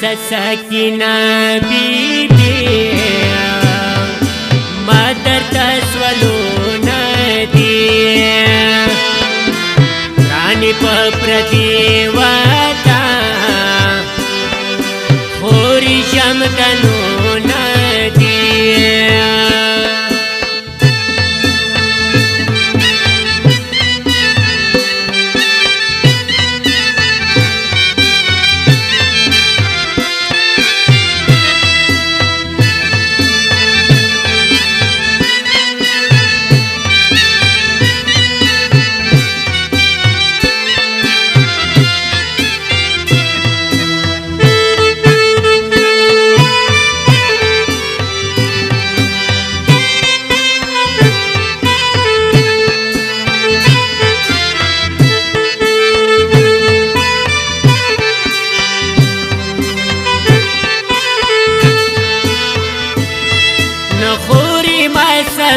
سکینہ بی بی ما درته سولونه دي راني په پردي وطن خوري شمدنونه دي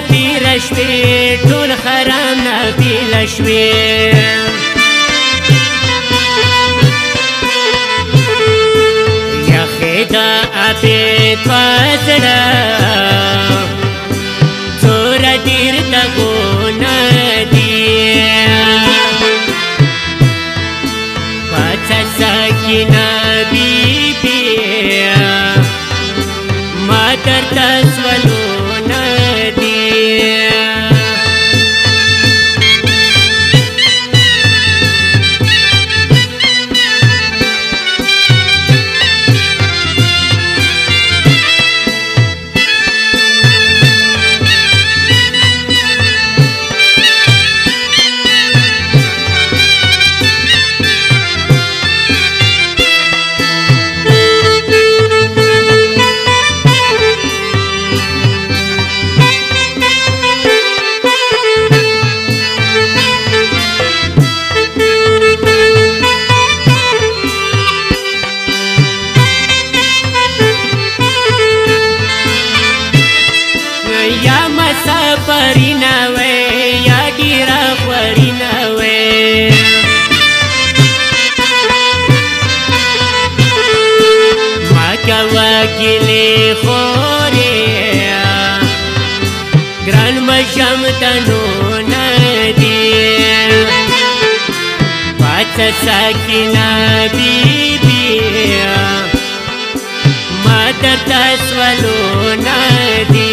تیر شوی ټول خرام نبیل شوی یخی دا ابی توازده زور دیر دگونه دی بچه سکینه بی بی ما درته سولونه سفرینه وی یا ډیره خورینه وی ما کوه ګیلې خورې ګران مشم تنونه دي پاڅه سکینه بی بی ما درته سولونه دي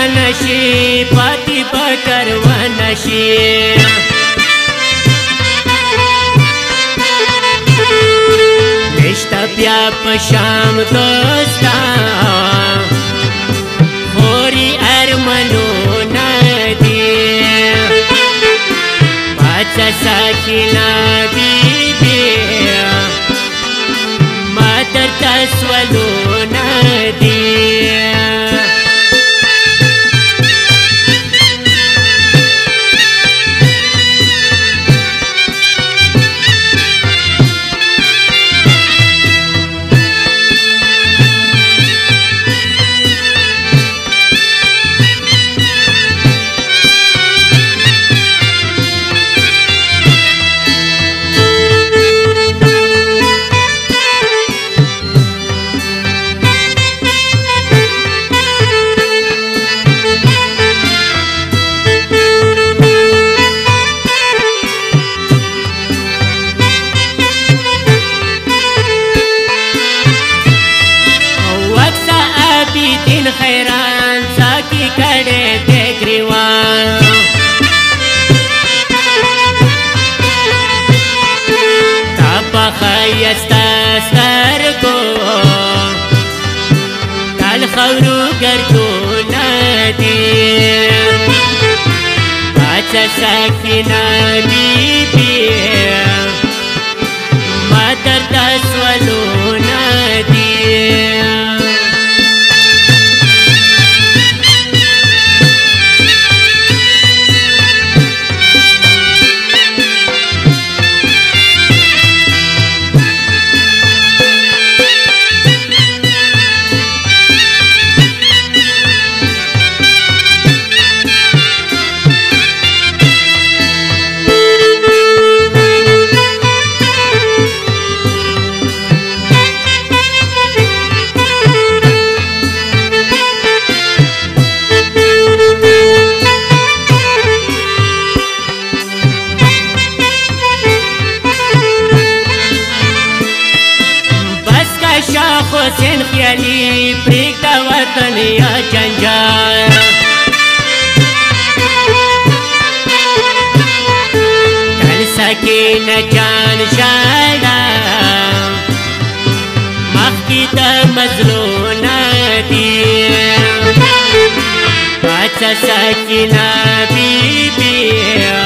نشي پاتی پکر و نشي نشتا بیا پشام دوستا خوري ارمنو ندی پاچا ساکینا بی بی ما درتا سولو ندی خیران ساکی کڑے تے گریوان تا پا خیستا سر پاڅه ساکینه بیبي ما درته سوالونه دي حسین خیالی پریږده وطن یا جنجال تل سکینه جان ژاړه مخکې د مظلومه دي پاڅه سکینه بیبي